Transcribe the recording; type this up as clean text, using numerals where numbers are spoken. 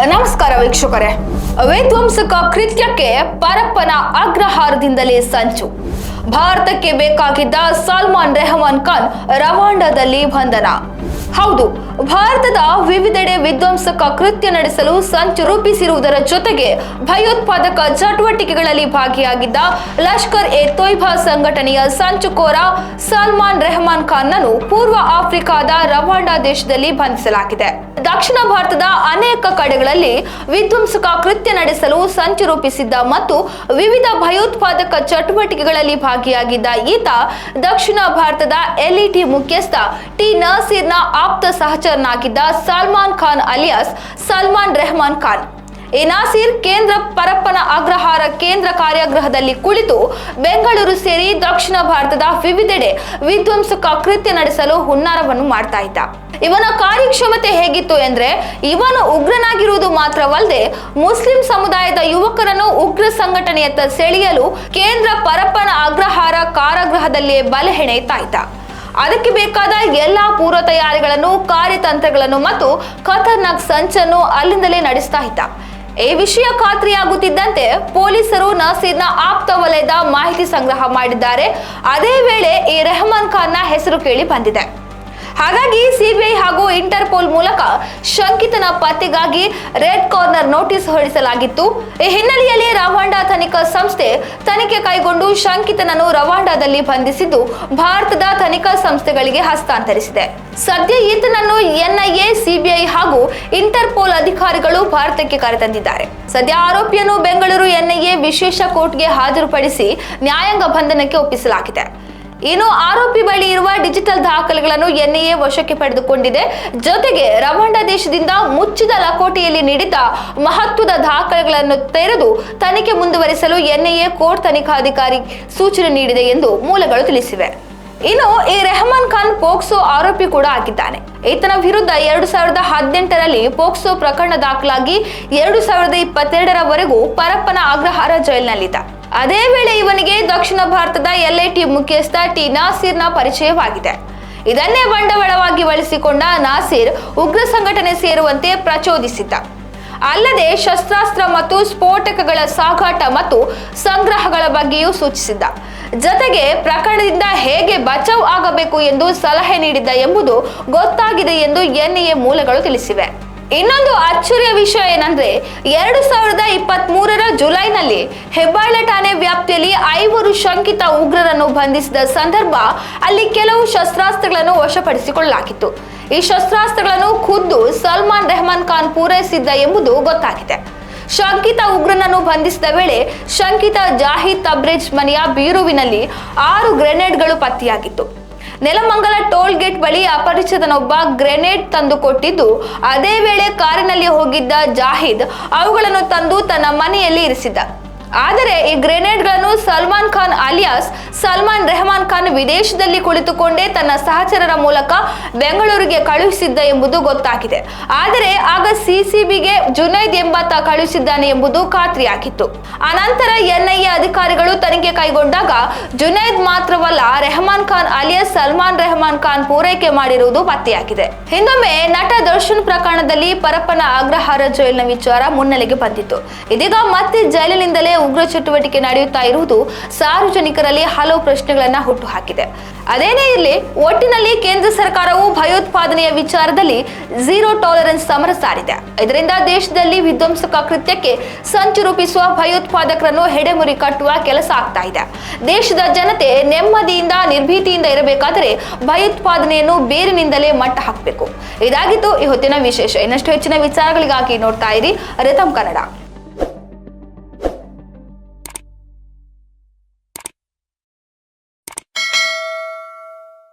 ನಮಸ್ಕಾರ ವೀಕ್ಷಕರೇ, ವಿಧ್ವಂಸಕ ಕೃತ್ಯಕ್ಕೆ ಪರಪ್ಪನ ಅಗ್ರಹಾರದಿಂದಲೇ ಸಂಚು. ಭಾರತಕ್ಕೆ ಬೇಕಾಗಿದ್ದ ಸಲ್ಮಾನ್ ರೆಹಮಾನ್ ಖಾನ್ ರವಾಂಡಾದಲ್ಲಿ ಬಂಧನ. ಹೌದು, ಭಾರತದ ವಿವಿಧೆಡೆ ವಿಧ್ವಂಸಕ ಕೃತ್ಯ ನಡೆಸಲು ಸಂಚು ರೂಪಿಸಿರುವುದರ ಜೊತೆಗೆ ಭಯೋತ್ಪಾದಕ ಚಟುವಟಿಕೆಗಳಲ್ಲಿ ಭಾಗಿಯಾಗಿದ್ದ ಲಷ್ಕರ್ ಎ ತೊಯ್ಬಾ ಸಂಘಟನೆಯ ಸಂಚುಕೋರ ಸಲ್ಮಾನ್ ರೆಹಮಾನ್ ಖಾನ್ ನನ್ನು ಪೂರ್ವ ಆಫ್ರಿಕಾದ ರವಾಂಡಾ ದೇಶದಲ್ಲಿ ಬಂಧಿಸಲಾಗಿದೆ. ದಕ್ಷಿಣ ಭಾರತದ ಅನೇಕ ಕಡೆಗಳಲ್ಲಿ ವಿಧ್ವಂಸಕ ಕೃತ್ಯ ನಡೆಸಲು ಸಂಚು ರೂಪಿಸಿದ್ದ ಮತ್ತು ವಿವಿಧ ಭಯೋತ್ಪಾದಕ ಚಟುವಟಿಕೆಗಳಲ್ಲಿ ಭಾಗಿಯಾಗಿದ್ದ ಈತ ದಕ್ಷಿಣ ಭಾರತದ ಎಲ್ಇಟಿ ಮುಖ್ಯಸ್ಥ ಟಿ ನಸೀರ್ನ ಆಪ್ತ ಸಹಚರನಾಗಿದ್ದ ಸಲ್ಮಾನ್ ಖಾನ್ ಅಲಿಯಾಸ್ ಸಲ್ಮಾನ್ ರೆಹಮಾನ್ ಖಾನ್. ಈ ನಾಸೀರ್ ಕೇಂದ್ರ ಪರಪ್ಪನ ಅಗ್ರಹಾರ ಕೇಂದ್ರ ಕಾರ್ಯಾಗೃಹದಲ್ಲಿ ಕುಳಿತು ಬೆಂಗಳೂರು ಸೇರಿ ದಕ್ಷಿಣ ಭಾರತದ ವಿವಿಧೆಡೆ ವಿಧ್ವಂಸಕ ಕೃತ್ಯ ನಡೆಸಲು ಹುನ್ನಾರವನ್ನು ಮಾಡ್ತಾ ಇದ್ದ. ಇವನ ಕಾರ್ಯಕ್ಷಮತೆ ಹೇಗಿತ್ತು ಎಂದ್ರೆ, ಇವನು ಉಗ್ರನಾಗಿರುವುದು ಮಾತ್ರವಲ್ಲದೆ ಮುಸ್ಲಿಂ ಸಮುದಾಯದ ಯುವಕರನ್ನು ಉಗ್ರ ಸಂಘಟನೆಯತ್ತ ಸೆಳೆಯಲು ಕೇಂದ್ರ ಪರಪ್ಪನ ಅಗ್ರಹಾರ ಕಾರಾಗೃಹದಲ್ಲಿಯೇ ಬಲೆ ಹೆಣೆಯುತ್ತಾ ಇದ್ದ. ಅದಕ್ಕೆ ಬೇಕಾದ ಎಲ್ಲಾ ಪೂರ್ವ ತಯಾರಿಗಳನ್ನು, ಕಾರ್ಯತಂತ್ರಗಳನ್ನು ಮತ್ತು ಖತರ್ನಾಕ್ ಸಂಚನ್ನು ಅಲ್ಲಿಂದಲೇ ನಡೆಸ್ತಾ ಇದ್ದ. ಈ ವಿಷಯ ಖಾತ್ರಿಯಾಗುತ್ತಿದ್ದಂತೆ ಪೊಲೀಸರು ನಸೀರ್ನ ಆಪ್ತ ವಲಯದ ಮಾಹಿತಿ ಸಂಗ್ರಹ ಮಾಡಿದ್ದಾರೆ. ಅದೇ ವೇಳೆ ಈ ರೆಹಮಾನ್ ಖಾನ್ನ ಹೆಸರು ಕೇಳಿ ಬಂದಿದೆ. ಹಾಗಾಗಿ ಸಿಬಿಐ ಹಾಗೂ ಇಂಟರ್ಪೋಲ್ ಮೂಲಕ ಶಂಕಿತನ ಪತ್ತೆಗಾಗಿ ರೆಡ್ ಕಾರ್ನರ್ ನೋಟಿಸ್ ಹೊರಡಿಸಲಾಗಿತ್ತು. ಈ ಹಿನ್ನೆಲೆಯಲ್ಲಿ ರವಾಂಡಾ ತನಿಖಾ ಸಂಸ್ಥೆ ತನಿಖೆ ಕೈಗೊಂಡು ಶಂಕಿತನನ್ನು ರವಾಂಡಾದಲ್ಲಿ ಬಂಧಿಸಿದ್ದು ಭಾರತದ ತನಿಖಾ ಸಂಸ್ಥೆಗಳಿಗೆ ಹಸ್ತಾಂತರಿಸಿದೆ. ಸದ್ಯ ಈತನನ್ನು ಎನ್ಐಎ, ಸಿಬಿಐ ಹಾಗೂ ಇಂಟರ್ಪೋಲ್ ಅಧಿಕಾರಿಗಳು ಭಾರತಕ್ಕೆ ಕರೆತಂದಿದ್ದಾರೆ. ಸದ್ಯ ಆರೋಪಿಯನ್ನು ಬೆಂಗಳೂರು ಎನ್ಐಎ ವಿಶೇಷ ಕೋರ್ಟ್ಗೆ ಹಾಜರುಪಡಿಸಿ ನ್ಯಾಯಾಂಗ ಬಂಧನಕ್ಕೆ ಒಪ್ಪಿಸಲಾಗಿದೆ. ಇನ್ನು ಆರೋಪಿ ಬಳಿ ಇರುವ ಡಿಜಿಟಲ್ ದಾಖಲೆಗಳನ್ನು ಎನ್ಐಎ ವಶಕ್ಕೆ ಪಡೆದುಕೊಂಡಿದೆ. ಜೊತೆಗೆ ರವಾಂಡಾ ದೇಶದಿಂದ ಮುಚ್ಚಿದ ಲಕೋಟೆಯಲ್ಲಿ ನೀಡಿದ್ದ ಮಹತ್ವದ ದಾಖಲೆಗಳನ್ನು ತೆರೆದು ತನಿಖೆ ಮುಂದುವರಿಸಲು ಎನ್ಐಎ ಕೋರ್ಟ್ ತನಿಖಾಧಿಕಾರಿ ಸೂಚನೆ ನೀಡಿದೆ ಎಂದು ಮೂಲಗಳು ತಿಳಿಸಿವೆ. ಇನ್ನು ಈ ರೆಹಮಾನ್ ಖಾನ್ ಪೋಕ್ಸೋ ಆರೋಪಿ ಕೂಡ ಆಗಿದ್ದಾನೆ. ಈತನ ವಿರುದ್ಧ 2018ರಲ್ಲಿ ಪೋಕ್ಸೋ ಪ್ರಕರಣ ದಾಖಲಾಗಿ 2022ರವರೆಗೂ ಪರಪ್ಪನ ಅಗ್ರಹಾರ ಜೈಲಿನಲ್ಲಿದ್ದ. ಅದೇ ವೇಳೆ ಇವನಿಗೆ ದಕ್ಷಿಣ ಭಾರತದ ಎಲ್ಐಟಿ ಮುಖ್ಯಸ್ಥ ಟಿ ನಸೀರ್ನ ಪರಿಚಯವಾಗಿದೆ. ಇದನ್ನೇ ಬಂಡವಾಳವಾಗಿ ಬಳಸಿಕೊಂಡ ನಸೀರ್ ಉಗ್ರ ಸಂಘಟನೆ ಸೇರುವಂತೆ ಪ್ರಚೋದಿಸಿದ್ದ. ಅಲ್ಲದೆ ಶಸ್ತ್ರಾಸ್ತ್ರ ಮತ್ತು ಸ್ಫೋಟಕಗಳ ಸಾಗಾಟ ಮತ್ತು ಸಂಗ್ರಹಗಳ ಬಗ್ಗೆಯೂ ಸೂಚಿಸಿದ್ದ. ಜೊತೆಗೆ ಪ್ರಕರಣದಿಂದ ಹೇಗೆ ಬಚಾವ್ ಆಗಬೇಕು ಎಂದು ಸಲಹೆ ನೀಡಿದ್ದ ಎಂಬುದು ಗೊತ್ತಾಗಿದೆ ಎಂದು ಎನ್ಐಎ ಮೂಲಗಳು ತಿಳಿಸಿವೆ. ಇನ್ನೊಂದು ಅಚ್ಚರಿಯ ವಿಷಯ ಏನಂದ್ರೆ, 2023ರ ಜುಲೈನಲ್ಲಿ ಹೆಬ್ಬಾಳ ಠಾಣೆ ವ್ಯಾಪ್ತಿಯಲ್ಲಿ 5 ಶಂಕಿತ ಉಗ್ರರನ್ನು ಬಂಧಿಸಿದ ಸಂದರ್ಭ ಅಲ್ಲಿ ಕೆಲವು ಶಸ್ತ್ರಾಸ್ತ್ರಗಳನ್ನು ವಶಪಡಿಸಿಕೊಳ್ಳಲಾಗಿತ್ತು. ಈ ಶಸ್ತ್ರಾಸ್ತ್ರಗಳನ್ನು ಖುದ್ದು ಸಲ್ಮಾನ್ ರೆಹಮಾನ್ ಖಾನ್ ಪೂರೈಸಿದ್ದ ಎಂಬುದು ಗೊತ್ತಾಗಿದೆ. ಶಂಕಿತ ಉಗ್ರನನ್ನು ಬಂಧಿಸಿದ ವೇಳೆ ಶಂಕಿತ ಜಾಹಿದ್ ತಬ್ರೇಜ್ ಮನೆಯ ಬೀರುವಿನಲ್ಲಿ 6 ಗ್ರೆನೇಡ್ಗಳು ಪತ್ತೆಯಾಗಿತ್ತು. ನೆಲಮಂಗಲ ಟೋಲ್ ಗೇಟ್ ಬಳಿ ಅಪರಿಚಿತನೊಬ್ಬ ಗ್ರೆನೇಡ್ ತಂದು ಕೊಟ್ಟಿದ್ದು, ಅದೇ ವೇಳೆ ಕಾರಿನಲ್ಲಿ ಹೋಗಿದ್ದ ಜಾಹಿದ್ ಅವುಗಳನ್ನು ತಂದು ತನ್ನ ಮನೆಯಲ್ಲಿ ಇರಿಸಿದ್ದ. ಆದರೆ ಈ ಗ್ರೆನೇಡ್ಗಳನ್ನು ಸಲ್ಮಾನ್ ಖಾನ್ ಅಲಿಯಾಸ್ ಸಲ್ಮಾನ್ ರೆಹಮಾನ್ ಖಾನ್ ವಿದೇಶದಲ್ಲಿ ಕುಳಿತುಕೊಂಡೇ ತನ್ನ ಸಹಚರರ ಮೂಲಕ ಬೆಂಗಳೂರಿಗೆ ಕಳುಹಿಸಿದ್ದ ಎಂಬುದು ಗೊತ್ತಾಗಿದೆ. ಆದರೆ ಆಗ ಸಿಸಿಬಿಗೆ ಜುನೈದ್ ಎಂಬಾತ ಕಳುಹಿಸಿದ್ದಾನೆ ಎಂಬುದು ಖಾತ್ರಿಯಾಗಿತ್ತು. ಅನಂತರ ಎನ್ಐಎ ಅಧಿಕಾರಿಗಳು ತನಿಖೆ ಕೈಗೊಂಡಾಗ ಜುನೈದ್ ಮಾತ್ರವಲ್ಲ, ರೆಹಮಾನ್ ಖಾನ್ ಅಲಿಯಾಸ್ ಸಲ್ಮಾನ್ ರೆಹಮಾನ್ ಖಾನ್ ಪೂರೈಕೆ ಮಾಡಿರುವುದು ಪತ್ತೆಯಾಗಿದೆ. ಹಿಂದೊಮ್ಮೆ ನಟ ದರ್ಶನ್ ಪ್ರಕರಣದಲ್ಲಿ ಪರಪ್ಪನ ಅಗ್ರಹಾರ ಜೈಲಿನ ವಿಚಾರ ಮುನ್ನೆಲೆಗೆ ಬಂದಿತ್ತು. ಇದೀಗ ಮತ್ತೆ ಜೈಲಿನಿಂದಲೇ ಉಗ್ರ ಚಟುವಟಿಕೆ ನಡೆಯುತ್ತಾ ಇರುವುದು ಸಾರ್ವಜನಿಕರಲ್ಲಿ ಹಲವು ಪ್ರಶ್ನೆಗಳನ್ನ ಹುಟ್ಟುಹಾಕಿದೆ. ಅದೇನೇ ಇರಲಿ, ಒಟ್ಟಿನಲ್ಲಿ ಕೇಂದ್ರ ಸರ್ಕಾರವು ಭಯೋತ್ಪಾದನೆಯ ವಿಚಾರದಲ್ಲಿ ಝೀರೋ ಟಾಲರೆನ್ಸ್ ಸಮರ ಸಾರಿದೆ. ಇದರಿಂದ ದೇಶದಲ್ಲಿ ವಿಧ್ವಂಸಕ ಕೃತ್ಯಕ್ಕೆ ಸಂಚು ರೂಪಿಸುವ ಭಯೋತ್ಪಾದಕರನ್ನು ಹೆಡೆಮುರಿ ಕಟ್ಟುವ ಕೆಲಸ ಆಗ್ತಾ ಇದೆ. ದೇಶದ ಜನತೆ ನೆಮ್ಮದಿಯಿಂದ ನಿರ್ಭೀತಿಯಿಂದ ಇರಬೇಕಾದರೆ ಭಯೋತ್ಪಾದನೆಯನ್ನು ಬೇರಿನಿಂದಲೇ ಮಟ್ಟ ಹಾಕಬೇಕು. ಇದಾಗಿತ್ತು ಈ ಹೊತ್ತಿನ ವಿಶೇಷ. ಇನ್ನಷ್ಟು ಹೆಚ್ಚಿನ ವಿಚಾರಗಳಿಗಾಗಿ ನೋಡ್ತಾ ಇರಿ ರಿಥಮ್ ಕನ್ನಡ.